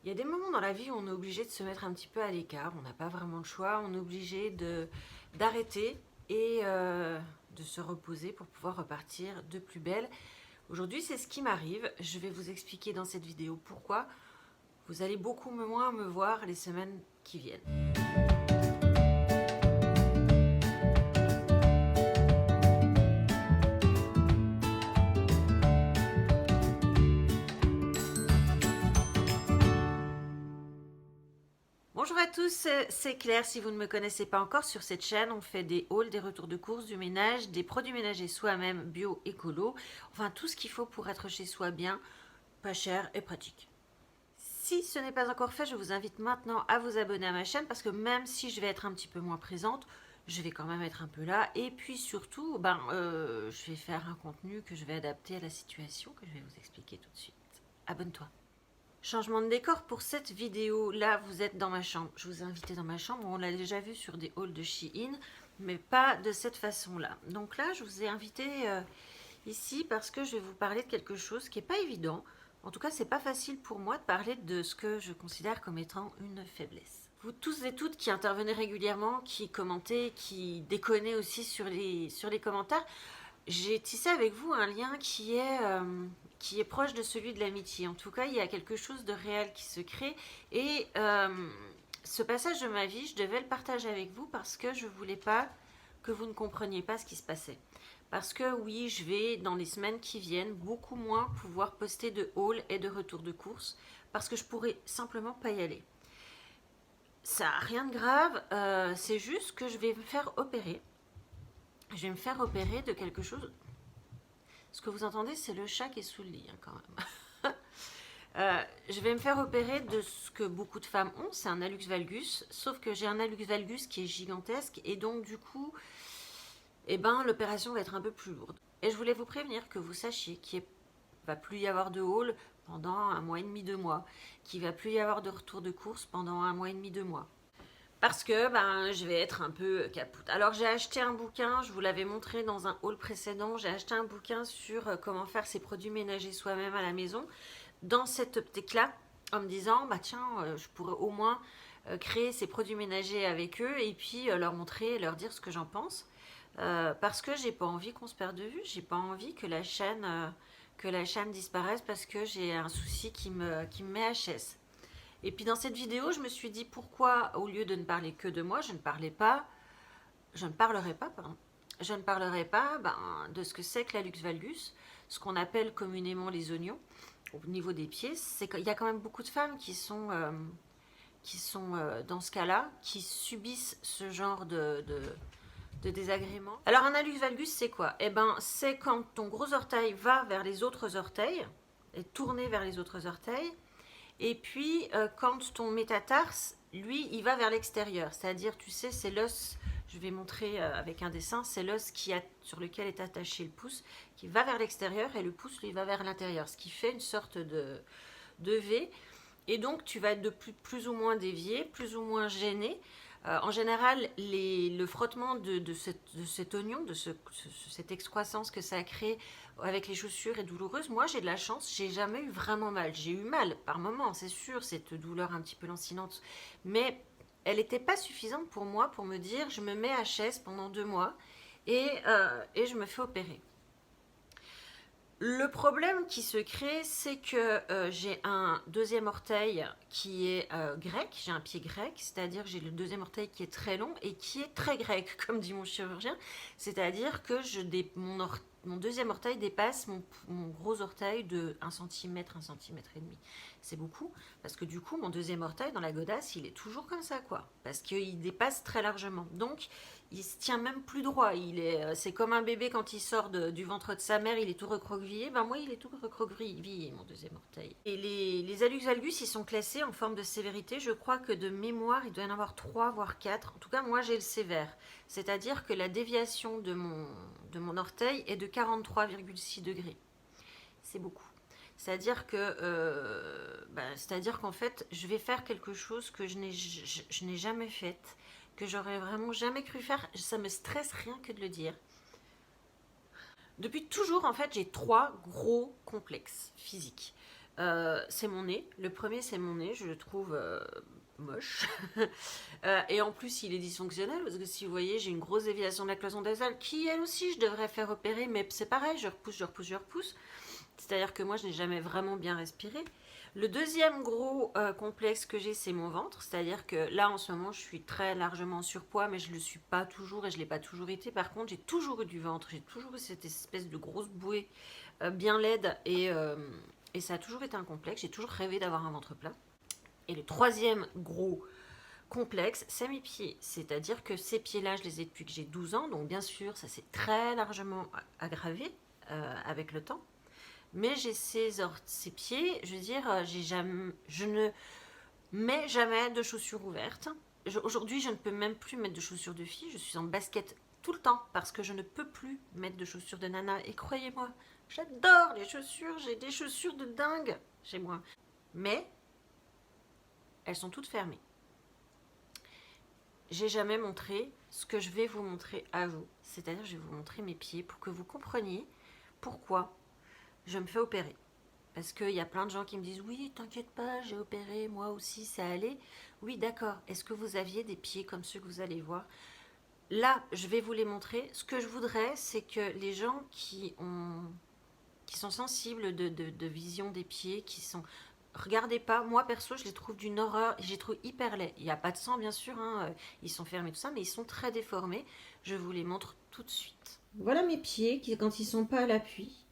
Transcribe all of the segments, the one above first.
Il y a des moments dans la vie où on est obligé de se mettre un petit peu à l'écart, on n'a pas vraiment le choix, on est obligé d'arrêter et de se reposer pour pouvoir repartir de plus belle. Aujourd'hui, c'est ce qui m'arrive. Je vais vous expliquer dans cette vidéo pourquoi. Vous allez beaucoup moins me voir les semaines qui viennent. Bonjour à tous, c'est Claire. Si vous ne me connaissez pas encore, sur cette chaîne, on fait des hauls, des retours de course, du ménage, des produits ménagers soi-même, bio, écolo, enfin tout ce qu'il faut pour être chez soi bien, pas cher et pratique. Si ce n'est pas encore fait, je vous invite maintenant à vous abonner à ma chaîne parce que même si je vais être un petit peu moins présente, je vais quand même être un peu là. Et puis surtout, je vais faire un contenu que je vais adapter à la situation que je vais vous expliquer tout de suite. Abonne-toi. Changement de décor pour cette vidéo. Là, vous êtes dans ma chambre. Je vous ai invité dans ma chambre. On l'a déjà vu sur des hauls de Shein, mais pas de cette façon-là. Donc là, je vous ai invité ici parce que je vais vous parler de quelque chose qui n'est pas évident. En tout cas, c'est pas facile pour moi de parler de ce que je considère comme étant une faiblesse. Vous tous et toutes qui intervenez régulièrement, qui commentez, qui déconnez aussi sur les commentaires, j'ai tissé avec vous un lien qui est proche de celui de l'amitié. En tout cas, il y a quelque chose de réel qui se crée. Et ce passage de ma vie, je devais le partager avec vous parce que je ne voulais pas que vous ne compreniez pas ce qui se passait. Parce que oui, je vais, dans les semaines qui viennent, beaucoup moins pouvoir poster de haul et de retour de course parce que je pourrais simplement pas y aller. Ça n'a rien de grave, c'est juste que je vais me faire opérer. Je vais me faire opérer de quelque chose. Ce que vous entendez, c'est le chat qui est sous le lit, hein, quand même. Je vais me faire opérer de ce que beaucoup de femmes ont, c'est un hallux valgus, sauf que j'ai un hallux valgus qui est gigantesque, et donc du coup, l'opération va être un peu plus lourde. Et je voulais vous prévenir que vous sachiez qu'il ne va plus y avoir de haul pendant 1 mois et demi, 2 mois, qu'il ne va plus y avoir de retour de course pendant 1 mois et demi, 2 mois. Parce que je vais être un peu capoute. Alors j'ai acheté un bouquin, je vous l'avais montré dans un haul précédent, j'ai acheté un bouquin sur comment faire ses produits ménagers soi-même à la maison, dans cette optique-là, en me disant, je pourrais au moins créer ces produits ménagers avec eux et puis leur montrer, leur dire ce que j'en pense. Parce que j'ai pas envie qu'on se perde de vue, j'ai pas envie que la chaîne disparaisse parce que j'ai un souci qui me met HS. Et puis dans cette vidéo, je me suis dit pourquoi, au lieu de ne parler que de moi, je ne parlerai pas de ce que c'est que l'hallux valgus, ce qu'on appelle communément les oignons, au niveau des pieds. C'est qu'il y a quand même beaucoup de femmes qui sont dans ce cas-là, qui subissent ce genre de désagréments. Alors un hallux valgus, c'est quoi? C'est quand ton gros orteil va vers les autres orteils, est tourné vers les autres orteils, et puis, quand ton métatarse, lui, il va vers l'extérieur. C'est-à-dire, tu sais, c'est l'os, je vais montrer avec un dessin, c'est l'os sur lequel est attaché le pouce, qui va vers l'extérieur et le pouce, lui, va vers l'intérieur. Ce qui fait une sorte de V. Et donc, tu vas être de plus ou moins dévié, plus ou moins gêné. En général, le frottement de cet oignon, cette excroissance que ça a créé avec les chaussures est douloureuse. Moi, j'ai de la chance, j'ai jamais eu vraiment mal. J'ai eu mal par moments, c'est sûr, cette douleur un petit peu lancinante. Mais elle n'était pas suffisante pour moi pour me dire je me mets à chaise pendant 2 mois et je me fais opérer. Le problème qui se crée, c'est que j'ai un deuxième orteil qui est grec, j'ai un pied grec, c'est-à-dire que j'ai le deuxième orteil qui est très long et qui est très grec, comme dit mon chirurgien, c'est-à-dire que mon deuxième orteil dépasse mon gros orteil de 1 cm, 1 cm et demi. C'est beaucoup, parce que du coup, mon deuxième orteil dans la godasse, il est toujours comme ça, quoi, parce qu'il dépasse très largement. Donc, il se tient même plus droit. C'est comme un bébé quand il sort du ventre de sa mère, il est tout recroquevillé. Moi, il est tout recroquevillé, mon deuxième orteil. Et les hallux valgus, ils sont classés en forme de sévérité. Je crois que de mémoire, il doit y en avoir 3, voire 4. En tout cas, moi, j'ai le sévère. C'est-à-dire que la déviation de mon orteil est de 43,6 degrés. C'est beaucoup. C'est-à-dire qu'en fait, je vais faire quelque chose que je n'ai jamais fait, que j'aurais vraiment jamais cru faire. Ça me stresse rien que de le dire. Depuis toujours, en fait, j'ai 3 gros complexes physiques. C'est mon nez. Le premier, c'est mon nez. Je le trouve moche. Et en plus, il est dysfonctionnel parce que si vous voyez, j'ai une grosse déviation de la cloison nasale qui, elle aussi, je devrais faire opérer. Mais c'est pareil, je repousse, je repousse, je repousse. C'est-à-dire que moi, je n'ai jamais vraiment bien respiré. Le deuxième gros complexe que j'ai, c'est mon ventre. C'est-à-dire que là, en ce moment, je suis très largement en surpoids, mais je ne le suis pas toujours et je ne l'ai pas toujours été. Par contre, j'ai toujours eu du ventre. J'ai toujours eu cette espèce de grosse bouée bien laide et ça a toujours été un complexe. J'ai toujours rêvé d'avoir un ventre plat. Et le troisième gros complexe, c'est mes pieds. C'est-à-dire que ces pieds-là, je les ai depuis que j'ai 12 ans. Donc bien sûr, ça s'est très largement aggravé avec le temps. Mais j'ai ces pieds, je veux dire, je ne mets jamais de chaussures ouvertes. Aujourd'hui, je ne peux même plus mettre de chaussures de fille. Je suis en basket tout le temps parce que je ne peux plus mettre de chaussures de nana. Et croyez-moi, j'adore les chaussures. J'ai des chaussures de dingue chez moi. Mais elles sont toutes fermées. J'ai jamais montré ce que je vais vous montrer à vous. C'est-à-dire, je vais vous montrer mes pieds pour que vous compreniez pourquoi je me fais opérer. Parce qu'il y a plein de gens qui me disent oui, t'inquiète pas, j'ai opéré, moi aussi, ça allait. Oui, d'accord. Est-ce que vous aviez des pieds comme ceux que vous allez voir? Là, je vais vous les montrer. Ce que je voudrais, c'est que les gens qui sont sensibles de vision des pieds, qui sont... Regardez pas, moi perso, je les trouve d'une horreur, je les trouve hyper laids. Il n'y a pas de sang, bien sûr, hein, ils sont fermés, tout ça, mais ils sont très déformés. Je vous les montre tout de suite. Voilà mes pieds, quand ils sont pas à l'appui.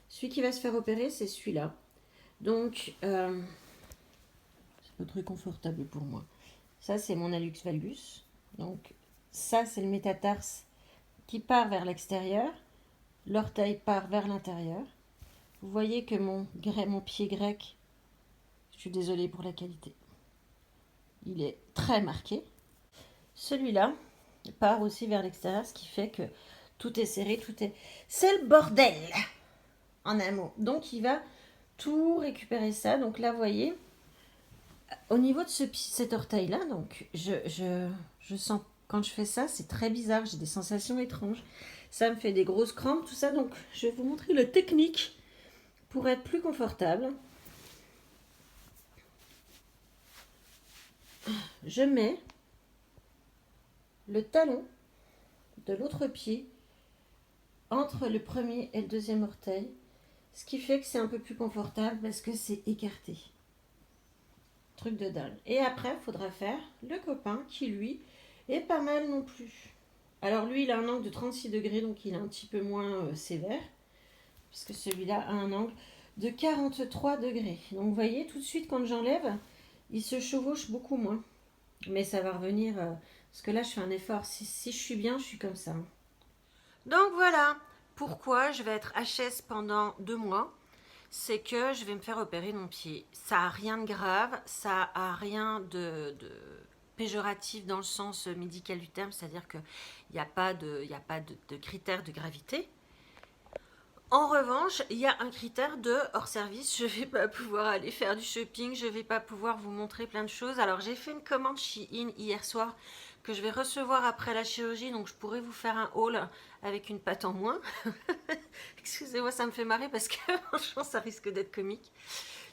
Celui qui va se faire opérer, c'est celui-là. Donc, c'est pas très confortable pour moi. Ça, c'est mon hallux valgus. Donc, ça, c'est le métatarse qui part vers l'extérieur. L'orteil part vers l'intérieur. Vous voyez que mon pied grec, je suis désolée pour la qualité, il est très marqué. Celui-là part aussi vers l'extérieur, ce qui fait que tout est serré, tout est... C'est le bordel, en un mot. Donc, il va tout récupérer ça. Donc là, vous voyez, au niveau de cet orteil-là, donc, je sens, quand je fais ça, c'est très bizarre. J'ai des sensations étranges. Ça me fait des grosses crampes, tout ça. Donc, je vais vous montrer la technique pour être plus confortable. Je mets le talon de l'autre pied entre le premier et le deuxième orteil, ce qui fait que c'est un peu plus confortable parce que c'est écarté. Truc de dalle. Et après, il faudra faire le copain qui, lui, est pas mal non plus. Alors lui, il a un angle de 36 degrés, donc il est un petit peu moins sévère, puisque celui-là a un angle de 43 degrés. Donc vous voyez, tout de suite, quand j'enlève, il se chevauche beaucoup moins. Mais ça va revenir, parce que là, je fais un effort. Si je suis bien, je suis comme ça. Donc voilà pourquoi je vais être HS pendant 2 mois. C'est que je vais me faire opérer mon pied. Ça n'a rien de grave, ça n'a rien de péjoratif dans le sens médical du terme, c'est-à-dire qu'il n'y a pas de critère de gravité. En revanche, il y a un critère de hors service. Je ne vais pas pouvoir aller faire du shopping, je ne vais pas pouvoir vous montrer plein de choses. Alors j'ai fait une commande Shein hier soir que je vais recevoir après la chirurgie, donc je pourrais vous faire un haul avec une patte en moins. Excusez-moi, ça me fait marrer parce que franchement ça risque d'être comique.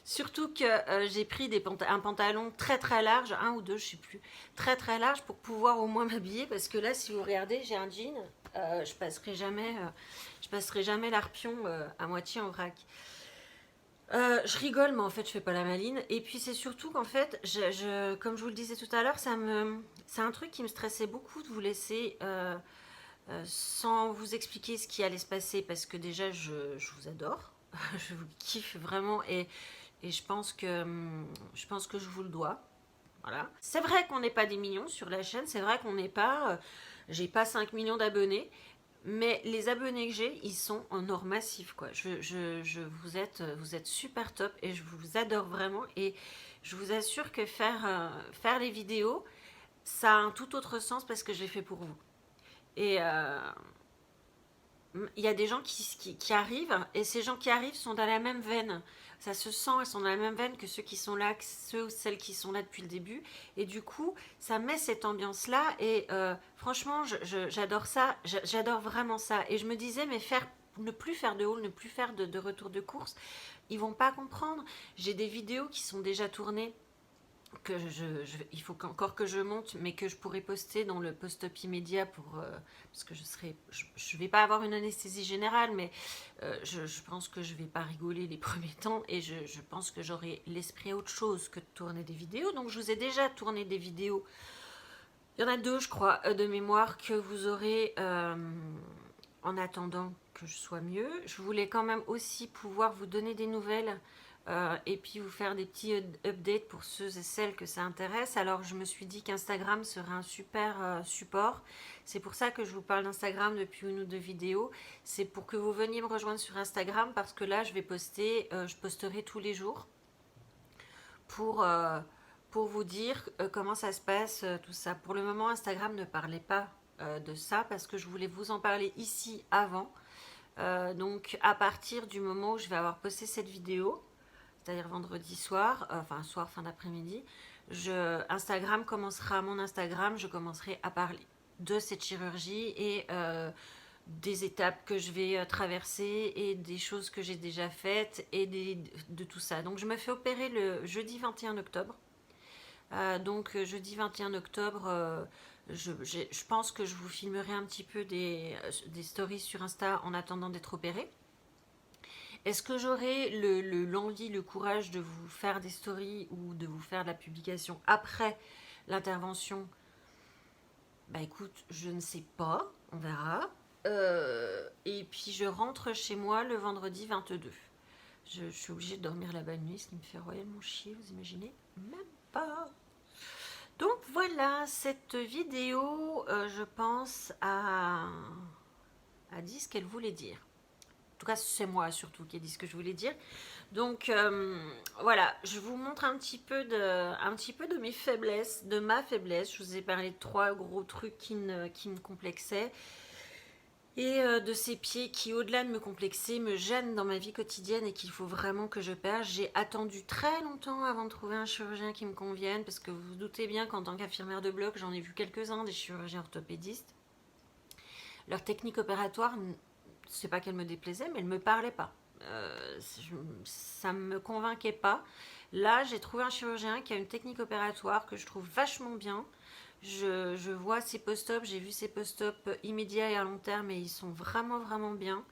Surtout que j'ai pris un pantalon très très large, un ou deux, je sais plus, très très large pour pouvoir au moins m'habiller, parce que là, si vous regardez, j'ai un jean, je passerai jamais l'arpion à moitié en vrac. Je rigole, mais en fait, je fais pas la maline. Et puis c'est surtout qu'en fait, comme je vous le disais tout à l'heure, c'est un truc qui me stressait beaucoup de vous laisser sans vous expliquer ce qui allait se passer, parce que déjà, je vous adore, je vous kiffe vraiment et je pense que je vous le dois. Voilà. C'est vrai qu'on n'est pas des millions sur la chaîne, c'est vrai qu'on n'est pas... j'ai pas 5 millions d'abonnés, mais les abonnés que j'ai, ils sont en or massif, quoi. Vous êtes super top et je vous adore vraiment. Et je vous assure que faire les vidéos, ça a un tout autre sens parce que je l'ai fait pour vous. Et il y a des gens qui arrivent, et ces gens qui arrivent sont dans la même veine. Ça se sent, ils sont dans la même veine que ceux qui sont là, que ceux ou celles qui sont là depuis le début. Et du coup, ça met cette ambiance-là. Et franchement, j'adore ça. J'adore vraiment ça. Et je me disais, mais ne plus faire de haul, ne plus faire de retour de course, ils vont pas comprendre. J'ai des vidéos qui sont déjà tournées que il faut encore que je monte, mais que je pourrais poster dans le post-up immédiat parce que je vais pas avoir une anesthésie générale, mais je pense que je vais pas rigoler les premiers temps et je pense que j'aurai l'esprit à autre chose que de tourner des vidéos. Donc je vous ai déjà tourné des vidéos. Il y en a 2, je crois, de mémoire que vous aurez en attendant que je sois mieux. Je voulais quand même aussi pouvoir vous donner des nouvelles et puis vous faire des petits updates pour ceux et celles que ça intéresse. Alors je me suis dit qu'Instagram serait un super support. C'est pour ça que je vous parle d'Instagram depuis une ou deux vidéos. C'est pour que vous veniez me rejoindre sur Instagram parce que là je vais poster, je posterai tous les jours pour vous dire comment ça se passe, tout ça. Pour le moment, Instagram ne parlait pas de ça parce que je voulais vous en parler ici avant. Donc à partir du moment où je vais avoir posté cette vidéo, c'est-à-dire vendredi soir, enfin soir, fin d'après-midi, Instagram commencera, mon Instagram, je commencerai à parler de cette chirurgie et des étapes que je vais traverser et des choses que j'ai déjà faites et de tout ça. Donc je me fais opérer le jeudi 21 octobre. Donc jeudi 21 octobre, je pense que je vous filmerai un petit peu des stories sur Insta en attendant d'être opérée. Est-ce que j'aurai l'envie, le courage de vous faire des stories ou de vous faire de la publication après l'intervention? Bah écoute, je ne sais pas, on verra. Et puis je rentre chez moi le vendredi 22. Je suis obligée de dormir la bonne nuit, ce qui me fait royalement chier, vous imaginez? Même pas. Donc voilà, cette vidéo, je pense, a dit ce qu'elle voulait dire. En tout cas, c'est moi surtout qui ai dit ce que je voulais dire. Donc voilà, je vous montre un petit peu de mes faiblesses, de ma faiblesse. Je vous ai parlé de 3 gros trucs qui me complexaient. Et de ces pieds qui, au-delà de me complexer, me gênent dans ma vie quotidienne et qu'il faut vraiment que je perce. J'ai attendu très longtemps avant de trouver un chirurgien qui me convienne, parce que vous vous doutez bien qu'en tant qu'infirmière de bloc, j'en ai vu quelques-uns, des chirurgiens orthopédistes. Leur technique opératoire, c'est pas qu'elle me déplaisait, mais elle me parlait pas. Ça me convainquait pas. Là, j'ai trouvé un chirurgien qui a une technique opératoire que je trouve vachement bien. Je vois ses post-op, j'ai vu ses post-op immédiats et à long terme et ils sont vraiment vraiment bien.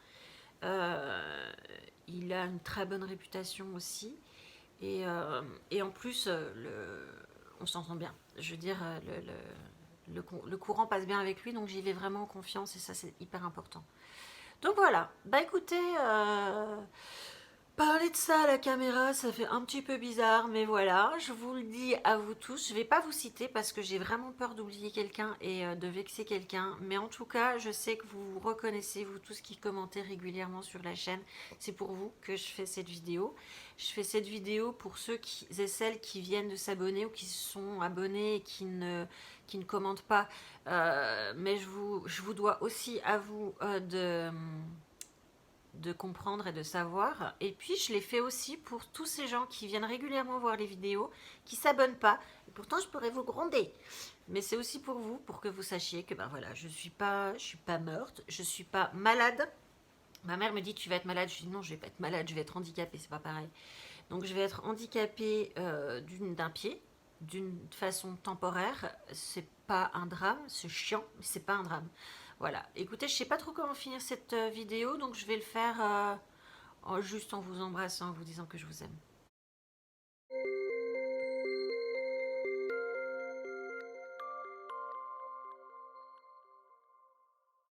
Il a une très bonne réputation aussi. Et en plus, on s'entend bien. Je veux dire, le courant passe bien avec lui, donc j'y vais vraiment en confiance et ça c'est hyper important. Donc voilà, bah écoutez, parler de ça à la caméra, ça fait un petit peu bizarre, mais voilà, je vous le dis à vous tous. Je ne vais pas vous citer parce que j'ai vraiment peur d'oublier quelqu'un et de vexer quelqu'un. Mais en tout cas, je sais que vous reconnaissez, vous tous qui commentez régulièrement sur la chaîne. C'est pour vous que je fais cette vidéo. Je fais cette vidéo pour ceux et celles qui viennent de s'abonner ou qui se sont abonnés et qui ne commentent pas. Mais je vous dois aussi à vous de comprendre et de savoir. Et puis je l'ai fait aussi pour tous ces gens qui viennent régulièrement voir les vidéos, qui s'abonnent pas. Et pourtant je pourrais vous gronder. Mais c'est aussi pour vous, pour que vous sachiez que ben voilà, je suis pas morte, je suis pas malade. Ma mère me dit tu vas être malade, je dis non, je vais pas être malade, je vais être handicapée, c'est pas pareil. Donc je vais être handicapée d'un pied, d'une façon temporaire. C'est pas un drame, c'est chiant, mais c'est pas un drame. Voilà, écoutez, je sais pas trop comment finir cette vidéo, donc je vais le faire juste en vous embrassant, en vous disant que je vous aime.